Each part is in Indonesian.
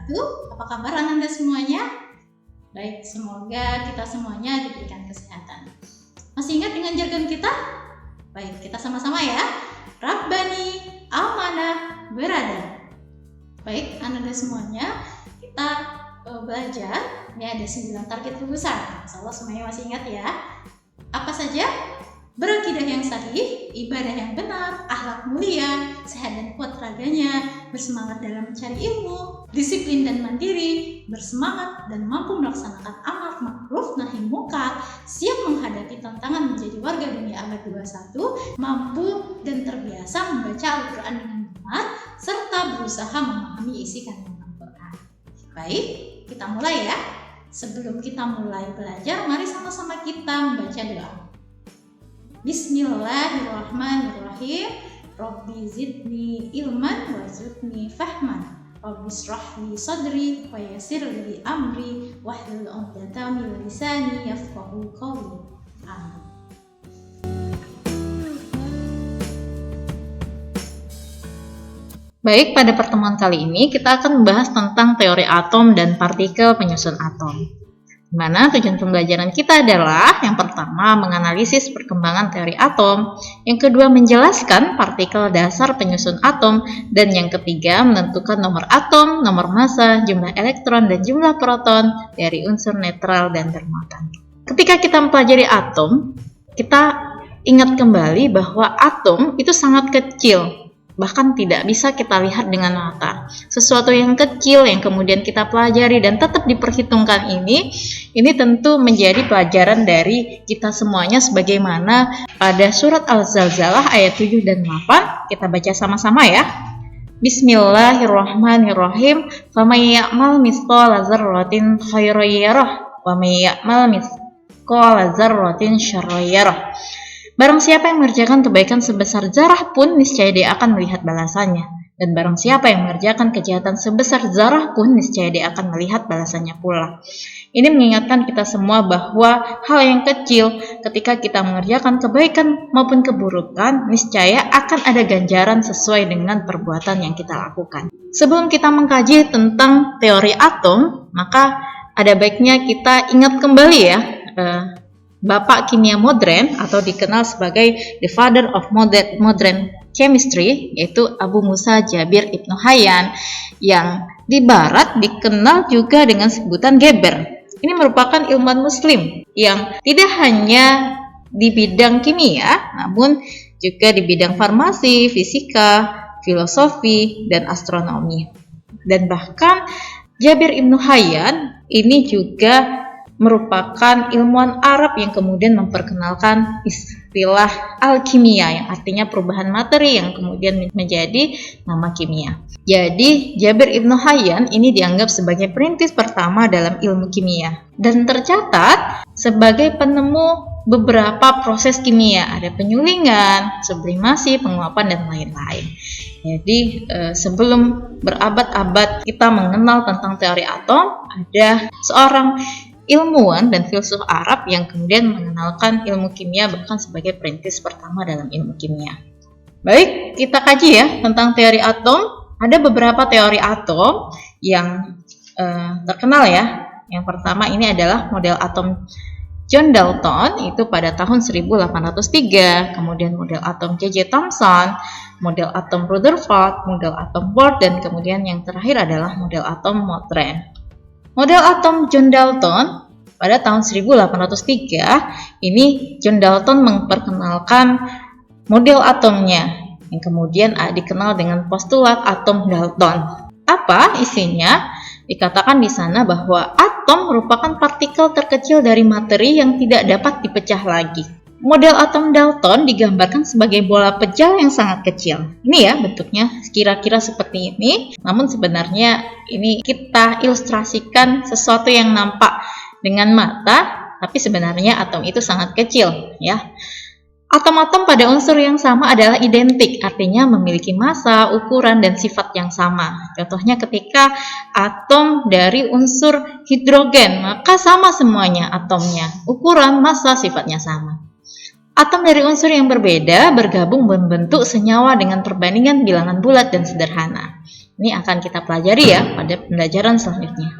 wabarakatuh. Apa kabar Anda semuanya? Baik, semoga kita semuanya diberikan kesehatan. Masih ingat dengan jargon kita? Baik, kita sama-sama ya. Rabbani, amanah, berada. Baik, Anda semuanya, kita belajar. Ini ada 9 target besar. Insyaallah semuanya masih ingat ya. Apa saja? Berakidah yang sahih, ibadah yang benar, akhlak mulia, sehat dan kuat raganya, bersemangat dalam mencari ilmu, disiplin dan mandiri, bersemangat dan mampu melaksanakan amar ma'ruf nahi munkar, siap menghadapi tantangan menjadi warga dunia abad 21, mampu dan terbiasa membaca Al-Quran dengan benar, serta berusaha memahami isi kandungan Al-Quran. Baik, kita mulai ya. Sebelum kita mulai belajar, mari sama-sama kita membaca doa. Bismillahirrahmanirrahim. Rabbi zidni ilman warzuqni fahman. Rabbi shrah li sadri wa yassir li amri wahlul 'uqdatam min lisani yafqahu qawli. Amin. Baik, pada pertemuan kali ini kita akan membahas tentang teori atom dan partikel penyusun atom. Di mana tujuan pembelajaran kita adalah yang pertama menganalisis perkembangan teori atom, yang kedua menjelaskan partikel dasar penyusun atom, dan yang ketiga menentukan nomor atom, nomor massa, jumlah elektron, dan jumlah proton dari unsur netral dan bermuatan. Ketika kita mempelajari atom, kita ingat kembali bahwa atom itu sangat kecil. Bahkan tidak bisa kita lihat dengan mata. Sesuatu yang kecil yang kemudian kita pelajari dan tetap diperhitungkan ini tentu menjadi pelajaran dari kita semuanya, sebagaimana pada surat Al-Zalzalah ayat 7 dan 8. Kita baca sama-sama ya. Bismillahirrahmanirrahim. Faman ya'mal mithqala dzarratin khairan yarah wa may ya'mal mithqala dzarratin syarran yarah. Barang siapa yang mengerjakan kebaikan sebesar zarah pun, niscaya dia akan melihat balasannya. Dan barang siapa yang mengerjakan kejahatan sebesar zarah pun, niscaya dia akan melihat balasannya pula. Ini mengingatkan kita semua bahwa hal yang kecil ketika kita mengerjakan kebaikan maupun keburukan, niscaya akan ada ganjaran sesuai dengan perbuatan yang kita lakukan. Sebelum kita mengkaji tentang teori atom, maka ada baiknya kita ingat kembali ya, Bapak kimia modern atau dikenal sebagai the father of modern chemistry, yaitu Abu Musa Jabir Ibnu Hayyan, yang di barat dikenal juga dengan sebutan Geber. Ini merupakan ilmuwan muslim yang tidak hanya di bidang kimia, namun juga di bidang farmasi, fisika, filosofi, dan astronomi. Dan bahkan Jabir Ibnu Hayyan ini juga merupakan ilmuwan Arab yang kemudian memperkenalkan istilah alkimia, yang artinya perubahan materi yang kemudian menjadi nama kimia. Jadi Jabir Ibnu Hayyan ini dianggap sebagai perintis pertama dalam ilmu kimia dan tercatat sebagai penemu beberapa proses kimia, ada penyulingan, sublimasi, penguapan, dan lain-lain. Jadi sebelum berabad-abad kita mengenal tentang teori atom, ada seorang ilmuwan dan filsuf Arab yang kemudian mengenalkan ilmu kimia bahkan sebagai perintis pertama dalam ilmu kimia. Baik, kita kaji ya tentang teori atom. Ada beberapa teori atom yang terkenal ya. Yang pertama ini adalah model atom John Dalton, itu pada tahun 1803. Kemudian model atom J.J. Thomson, model atom Rutherford, model atom Bohr, dan kemudian yang terakhir adalah model atom Mondrian. Model atom John Dalton pada tahun 1803, ini John Dalton memperkenalkan model atomnya yang kemudian dikenal dengan postulat atom Dalton. Apa isinya? Dikatakan di sana bahwa atom merupakan partikel terkecil dari materi yang tidak dapat dipecah lagi. Model atom Dalton digambarkan sebagai bola pejal yang sangat kecil. Ini ya bentuknya kira-kira seperti ini. Namun sebenarnya ini kita ilustrasikan sesuatu yang nampak dengan mata, tapi sebenarnya atom itu sangat kecil ya. Atom-atom pada unsur yang sama adalah identik, artinya memiliki massa, ukuran, dan sifat yang sama. Contohnya ketika atom dari unsur hidrogen, maka sama semuanya atomnya, ukuran, massa, sifatnya sama. Atom dari unsur yang berbeda bergabung membentuk senyawa dengan perbandingan bilangan bulat dan sederhana. Ini akan kita pelajari ya pada pembelajaran selanjutnya.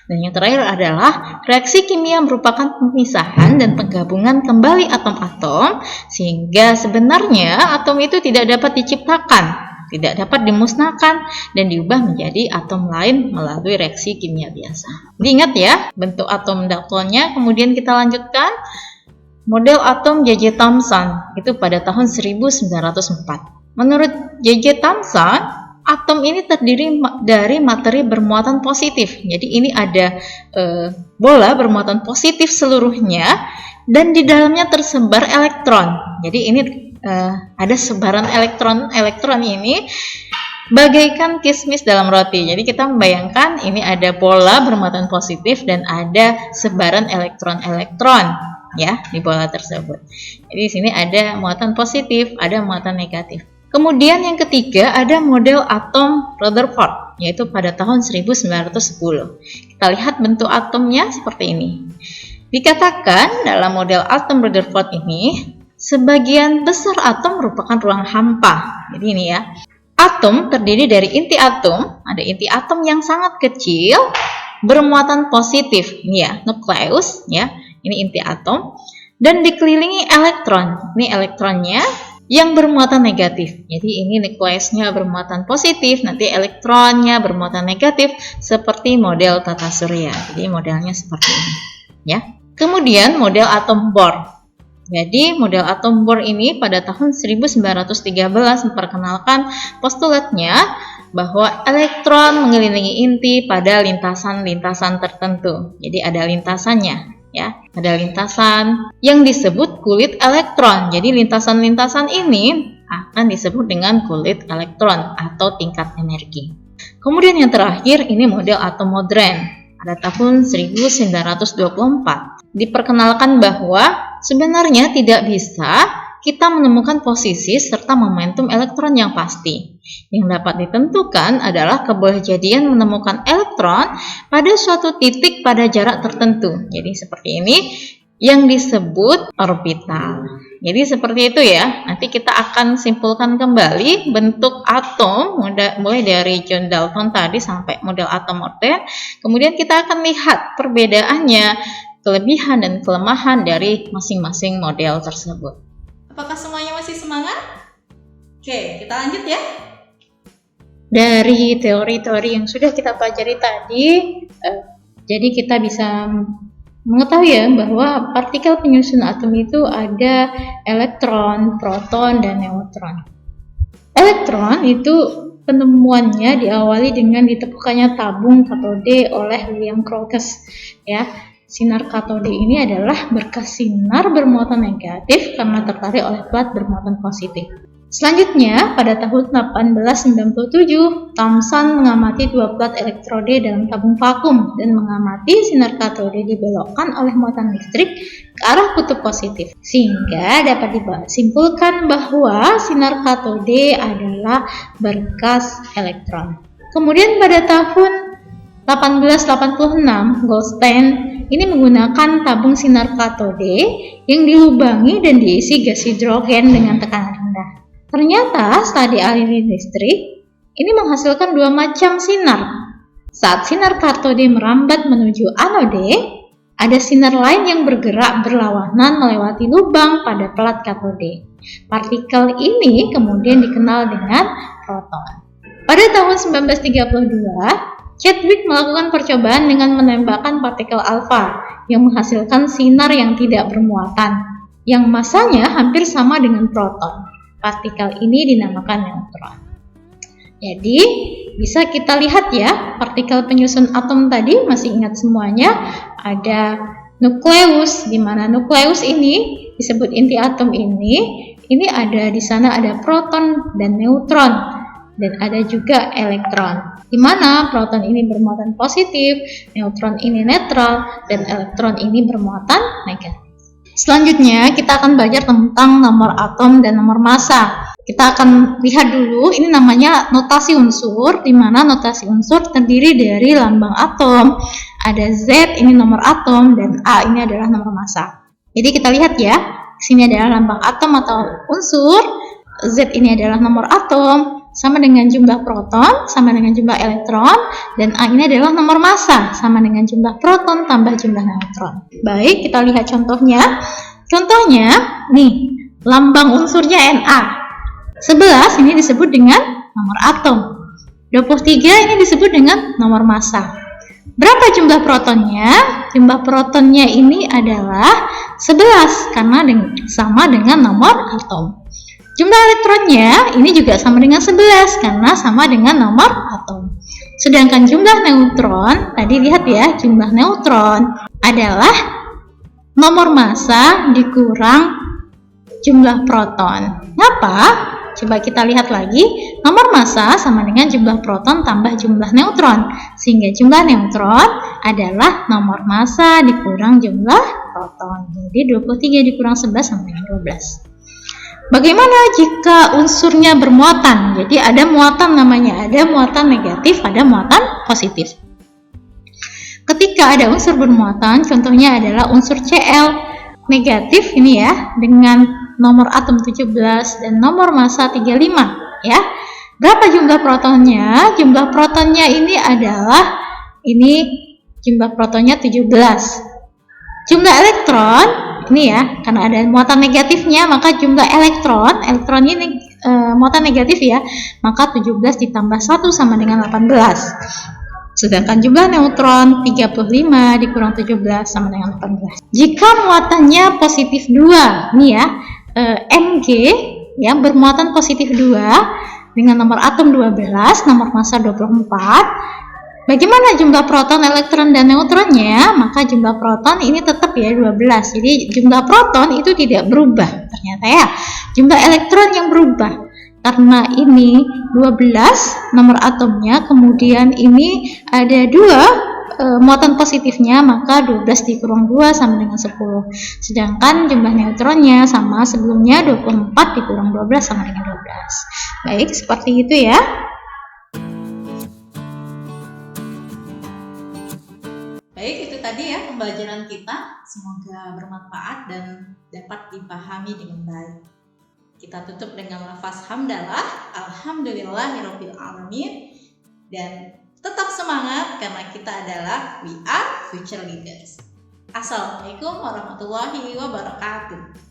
Dan yang terakhir adalah reaksi kimia merupakan pemisahan dan penggabungan kembali atom-atom sehingga sebenarnya atom itu tidak dapat diciptakan, tidak dapat dimusnahkan dan diubah menjadi atom lain melalui reaksi kimia biasa. Diingat ya bentuk atom daktonnya. Kemudian kita lanjutkan model atom J.J. Thomson itu pada tahun 1904. Menurut J.J. Thomson, atom ini terdiri dari materi bermuatan positif. Jadi ini ada bola bermuatan positif seluruhnya dan di dalamnya tersebar elektron. Jadi ini ada sebaran elektron. Elektron ini bagaikan kismis dalam roti. Jadi kita membayangkan ini ada bola bermuatan positif dan ada sebaran elektron-elektron ya di bola tersebut. Jadi di sini ada muatan positif, ada muatan negatif. Kemudian yang ketiga ada model atom Rutherford, yaitu pada tahun 1910. Kita lihat bentuk atomnya seperti ini. Dikatakan dalam model atom Rutherford ini, sebagian besar atom merupakan ruang hampa. Jadi ini ya, atom terdiri dari inti atom, ada inti atom yang sangat kecil, bermuatan positif. Ini ya, nukleus ya, ini inti atom, dan dikelilingi elektron. Ini elektronnya yang bermuatan negatif. Jadi ini nukleusnya bermuatan positif, nanti elektronnya bermuatan negatif seperti model tata surya. Jadi modelnya seperti ini, ya. Kemudian model atom Bohr. Jadi model atom Bohr ini pada tahun 1913 memperkenalkan postulatnya bahwa elektron mengelilingi inti pada lintasan-lintasan tertentu. Jadi ada lintasannya. Ya, ada lintasan yang disebut kulit elektron. Jadi lintasan-lintasan ini akan disebut dengan kulit elektron atau tingkat energi. Kemudian yang terakhir ini model atom modern pada tahun 1924. Diperkenalkan bahwa sebenarnya tidak bisa kita menemukan posisi serta momentum elektron yang pasti. Yang dapat ditentukan adalah kebolehjadian menemukan elektron pada suatu titik pada jarak tertentu. Jadi seperti ini yang disebut orbital. Jadi seperti itu ya. Nanti kita akan simpulkan kembali bentuk atom mulai dari John Dalton tadi sampai model atom modern. Kemudian kita akan lihat perbedaannya, kelebihan dan kelemahan dari masing-masing model tersebut. Apakah semuanya masih semangat? Oke, kita lanjut ya. Dari teori-teori yang sudah kita pelajari tadi, jadi kita bisa mengetahui ya bahwa partikel penyusun atom itu ada elektron, proton, dan neutron. Elektron itu penemuannya diawali dengan ditemukannya tabung katode oleh William Crookes. Ya, sinar katode ini adalah berkas sinar bermuatan negatif karena tertarik oleh plat bermuatan positif. Selanjutnya, pada tahun 1897, Thomson mengamati dua plat elektrode dalam tabung vakum dan mengamati sinar katode dibelokkan oleh muatan listrik ke arah kutub positif. Sehingga dapat disimpulkan bahwa sinar katode adalah berkas elektron. Kemudian pada tahun 1886, Goldstein ini menggunakan tabung sinar katode yang dilubangi dan diisi gas hidrogen dengan tekanan rendah. Ternyata setelah dialiri listrik, ini menghasilkan dua macam sinar. Saat sinar katode merambat menuju anode, ada sinar lain yang bergerak berlawanan melewati lubang pada pelat katode. Partikel ini kemudian dikenal dengan proton. Pada tahun 1932, Chadwick melakukan percobaan dengan menembakkan partikel alfa yang menghasilkan sinar yang tidak bermuatan, yang massanya hampir sama dengan proton. Partikel ini dinamakan neutron. Jadi, bisa kita lihat ya, partikel penyusun atom tadi, masih ingat semuanya, ada nukleus, di mana nukleus ini disebut inti atom ini ada di sana ada proton dan neutron, dan ada juga elektron. Di mana proton ini bermuatan positif, neutron ini netral, dan elektron ini bermuatan negatif. Selanjutnya kita akan belajar tentang nomor atom dan nomor massa. Kita akan lihat dulu, ini namanya notasi unsur, di mana notasi unsur terdiri dari lambang atom. Ada Z, ini nomor atom, dan A ini adalah nomor massa. Jadi kita lihat ya, sini adalah lambang atom atau unsur, Z ini adalah nomor atom, sama dengan jumlah proton sama dengan jumlah elektron, dan A ini adalah nomor massa sama dengan jumlah proton tambah jumlah neutron. Baik, kita lihat contohnya. Contohnya, nih, lambang unsurnya Na. 11 ini disebut dengan nomor atom. 23 ini disebut dengan nomor massa. Berapa jumlah protonnya? Jumlah protonnya ini adalah 11 karena sama dengan nomor atom. Jumlah elektronnya ini juga sama dengan 11 karena sama dengan nomor atom. Sedangkan jumlah neutron, tadi lihat ya, jumlah neutron adalah nomor massa dikurang jumlah proton. Kenapa? Coba kita lihat lagi. Nomor massa sama dengan jumlah proton tambah jumlah neutron. Sehingga jumlah neutron adalah nomor massa dikurang jumlah proton. Jadi 23 dikurang 11 sama dengan 12. Bagaimana jika unsurnya bermuatan? Jadi ada muatan namanya, ada muatan negatif, ada muatan positif. Ketika ada unsur bermuatan, contohnya adalah unsur Cl negatif ini ya, dengan nomor atom 17 dan nomor massa 35 ya. Berapa jumlah protonnya? Jumlah protonnya ini adalah jumlah protonnya 17. Jumlah elektron ini ya, karena ada muatan negatifnya, maka jumlah elektron ini muatan negatif ya, maka 17 ditambah 1 sama dengan 18. Sedangkan jumlah neutron 35 dikurang 17 sama dengan 18. Jika muatannya positif 2, ini ya, Mg yang bermuatan positif 2 dengan nomor atom 12, nomor massa 24. Bagaimana jumlah proton, elektron, dan neutronnya? Maka jumlah proton ini tetap ya 12. Jadi jumlah proton itu tidak berubah. Ternyata ya, jumlah elektron yang berubah. Karena ini 12 nomor atomnya, kemudian ini ada 2 muatan positifnya, maka 12 dikurang 2 sama dengan 10. Sedangkan jumlah neutronnya sama sebelumnya, 24 dikurang 12 sama dengan 12. Baik, seperti itu ya. Baik, itu tadi ya pembelajaran kita. Semoga bermanfaat dan dapat dipahami dengan baik. Kita tutup dengan lafaz hamdalah, alhamdulillahirabbil alamin, dan tetap semangat karena kita adalah we are future leaders. Assalamualaikum warahmatullahi wabarakatuh.